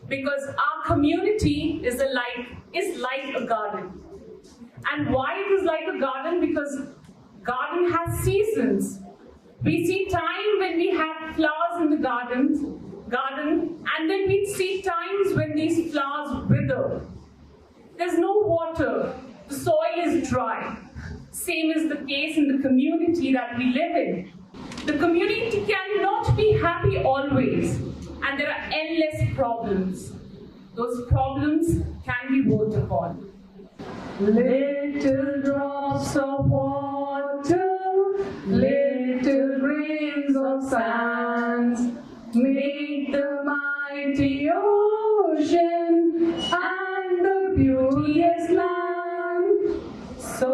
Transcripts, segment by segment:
because our community is like a garden. And why it is like a garden? Because garden has seasons. We see time when we have flowers in the garden, and then we see times when these flowers wither. There's no water, the soil is dry. Same is the case in the community that we live in. The community cannot be happy always, and there are endless problems. Those problems can be worked upon. Little drops of water, little grains of sand, make the mighty ocean and the beauteous land. So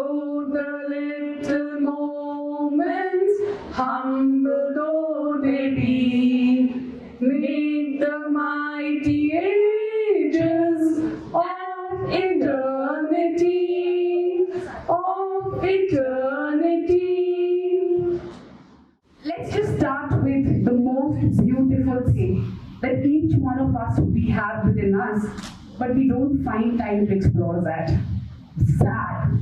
the little moments, humble though they be, make the mighty ages of eternity, of eternity. Let's just start with the most beautiful thing that each one of us we have within us, but we don't find time to explore that. Sad.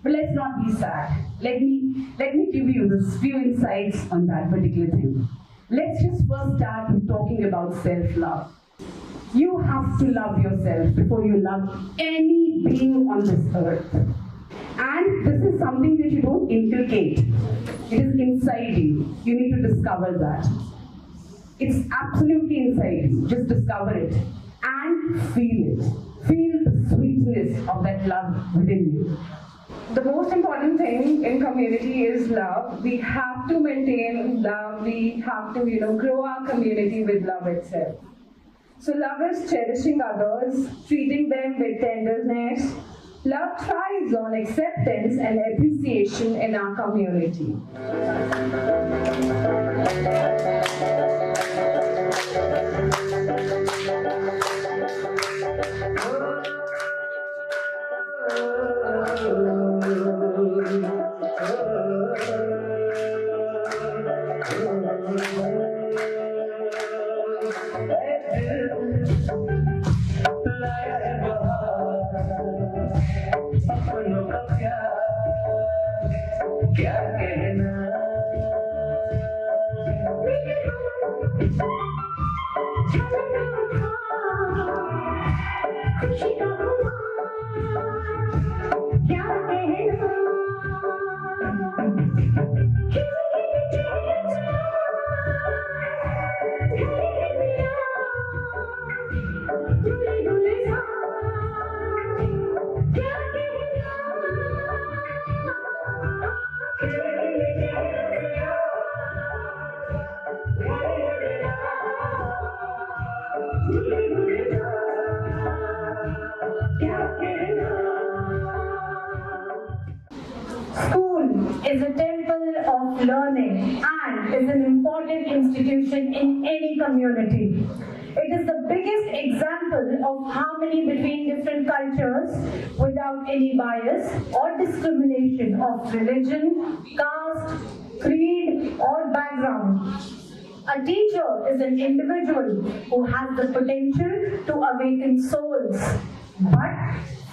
But let's not be sad. Let me give you this few insights on that particular thing. Let's just first start with talking about self-love. You have to love yourself before you love any being on this earth. And this is something that you don't inculcate. It is inside you. You need to discover that. It's absolutely inside you. Just discover it and feel it. Feel the sweetness of that love within you. The most important thing in community is love. We have to maintain love. We have to, grow our community with love itself. So love is cherishing others, treating them with tenderness. Love thrives on acceptance and appreciation in our community. School is a temple of learning and is an important institution in any community. It is the biggest example of harmony between different cultures without any bias or discrimination of religion, caste, creed, or background. A teacher is an individual who has the potential to awaken souls, but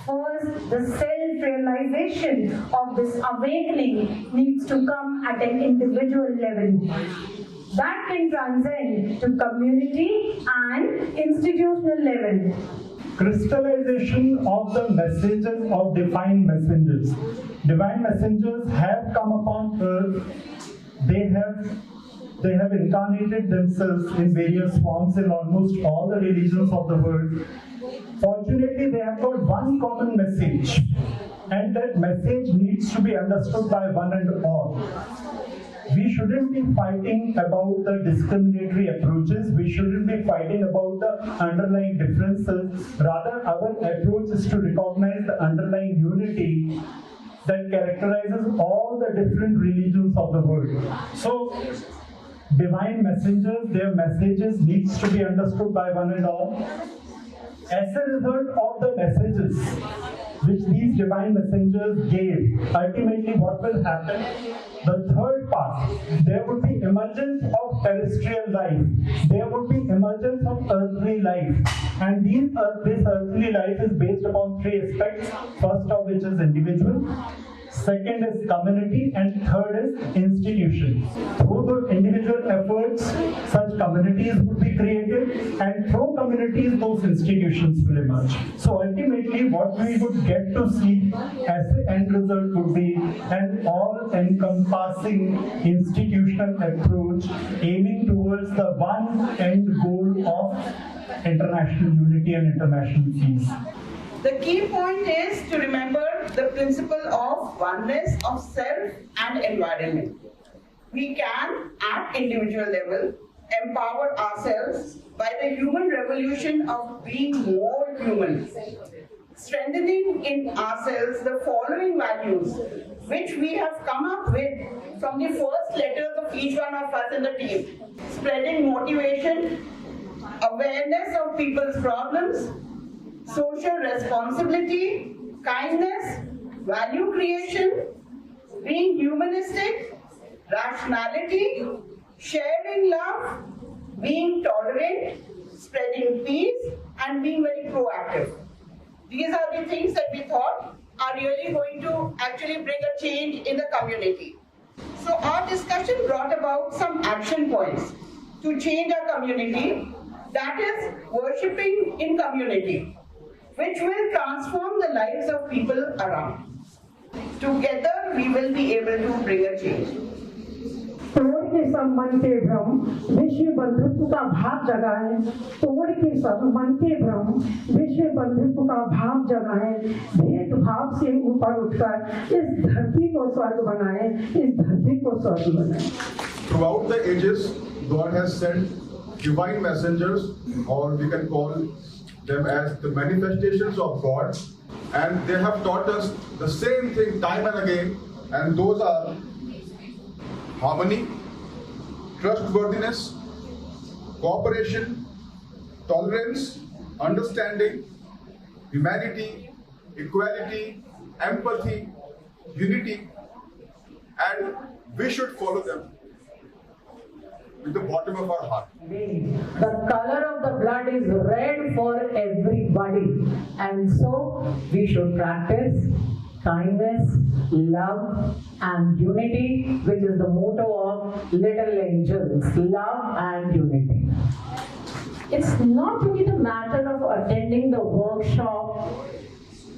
first, the self-realization of this awakening needs to come at an individual level. That can transcend to community and institutional level. Crystallization of the messages of divine messengers. Divine messengers have come upon earth. They have incarnated themselves in various forms in almost all the religions of the world. Fortunately, they have got one common message, and that message needs to be understood by one and all. We shouldn't be fighting about the discriminatory approaches. We shouldn't be fighting about the underlying differences. Rather, our approach is to recognize the underlying unity that characterizes all the different religions of the world. So, divine messengers, their messages needs to be understood by one and all. As a result of the messages, which these divine messengers gave, ultimately what will happen? The third part, there would be emergence of terrestrial life, there would be emergence of earthly life, and this earthly life is based upon three aspects, first of which is individual, second is community, and third is institution. Through the individual efforts, such communities would be created, and through communities, those institutions will emerge. So ultimately, what we would get to see as the end result would be an all-encompassing institutional approach aiming towards the one end goal of international unity and international peace. The key point is to remember the principle of oneness of self and environment. We can, at individual level, empower ourselves by the human revolution of being more human, strengthening in ourselves the following values, which we have come up with from the first letters of each one of us in the team. Spreading motivation, awareness of people's problems, social responsibility, kindness, value creation, being humanistic, rationality, sharing love, being tolerant, spreading peace, and being very proactive. These are the things that we thought are really going to actually bring a change in the community. So our discussion brought about some action points to change our community, that is worshipping in community, which will transform the lives of people around. Together, we will be able to bring a change. तोड़ के सब मन के भ्रम विश्व बंधुत्व का भाव जगाए, तोड़ के सब मन के भ्रम विश्व बंधुत्व का भाव जगाए, भेदभाव से ऊपर उठकर इस धरती को स्वर्ग बनाए, इस धरती को स्वर्ग बनाए. Throughout the ages, God has sent divine messengers, or we can call them as the manifestations of God, and they have taught us the same thing time and again, and those are harmony, trustworthiness, cooperation, tolerance, understanding, humanity, equality, empathy, unity, and we should follow them with the bottom of our heart. The color of the blood is red for everybody, and so we should practice kindness, love, and unity, which is the motto of Little Angels, love and unity. It's not really the matter of attending the workshop,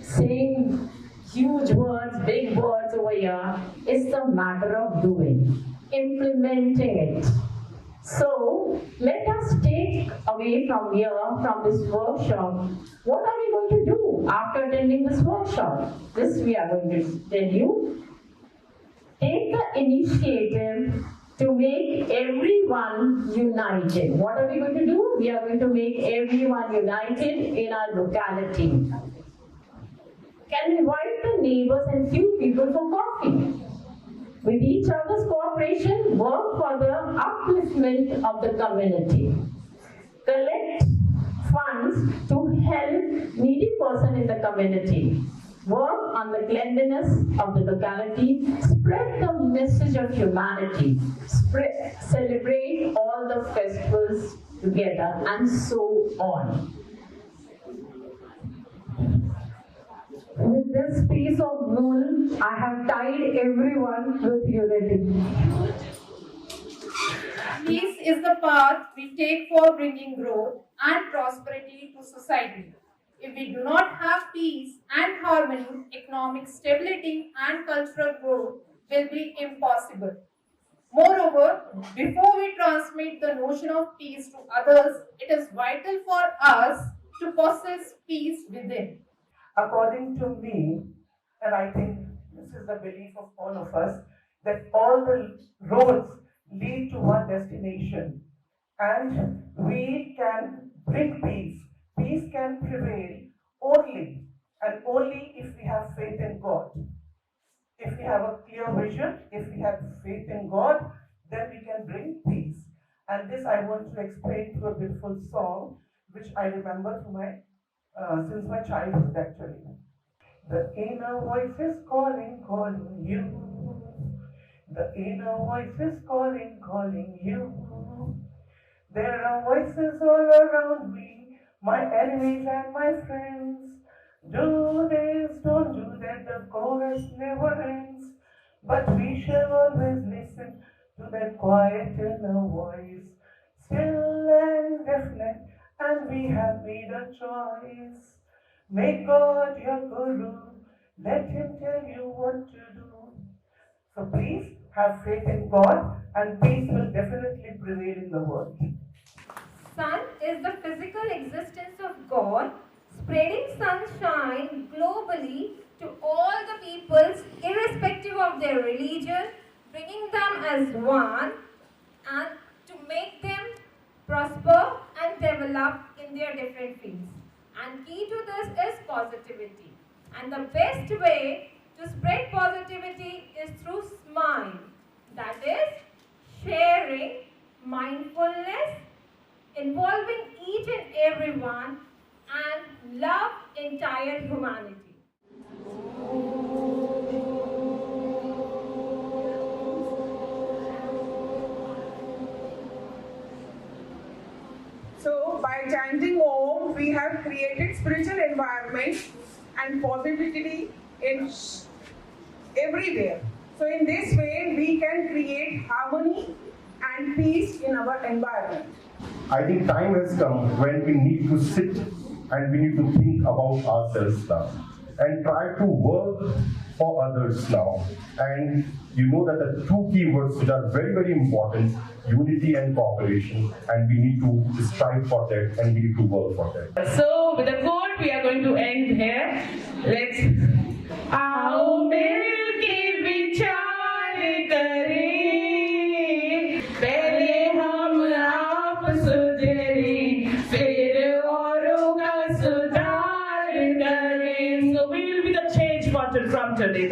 saying huge words, big words over here. It's the matter of doing, implementing it. So, let us take away from here, from this workshop, what are we going to do after attending this workshop? This we are going to tell you. Take the initiative to make everyone united. What are we going to do? We are going to make everyone united in our locality. Can invite the neighbors and few people for coffee. With each other's cooperation, work for the upliftment of the community. Collect funds to help needy person in the community. Work on the cleanliness of the locality. Spread the message of humanity. Celebrate all the festivals together, and so on. With this piece of wool, I have tied everyone with unity. Peace is the path we take for bringing growth and prosperity to society. If we do not have peace and harmony, economic stability and cultural growth will be impossible. Moreover, before we transmit the notion of peace to others, it is vital for us to possess peace within. According to me, and I think this is the belief of all of us, that all the roads lead to one destination, and we can bring peace. Peace can prevail only and only if we have faith in God. If we have a clear vision, if we have faith in God, then we can bring peace. And this I want to explain through a beautiful song, which I remember through since my childhood actually. The inner voice is calling, calling you. The inner voice is calling, calling you. There are voices all around me, my enemies and my friends. Do this, don't do that, the chorus never ends. But we shall always listen to that quiet inner voice, still and definite, and we have made a choice. Make God your guru, let him tell you what to do. So please have faith in God, and peace will definitely prevail in the world. Sun is the physical existence of God, spreading sunshine globally to all the peoples, irrespective of their religion, bringing them as one, and to make them prosper and develop in their different fields. And key to this is positivity. And the best way to spread positivity is through smile. That is, sharing, mindfulness, involving each and everyone, and love entire humanity. So by chanting Om, we have created spiritual environment and positivity in everywhere. So in this way, we can create harmony and peace in our environment. I think time has come when we need to sit and we need to think about ourselves now and try to work for others now. And you know that the two key words which are very, very important, unity and cooperation, and we need to strive for that and we need to work for that. So with the quote, we are going to end here. Let's. आओ मिलके विचार करें, पहले हम आप सुधरें, फिर औरों का सुधार करें. So we will be the change button from today.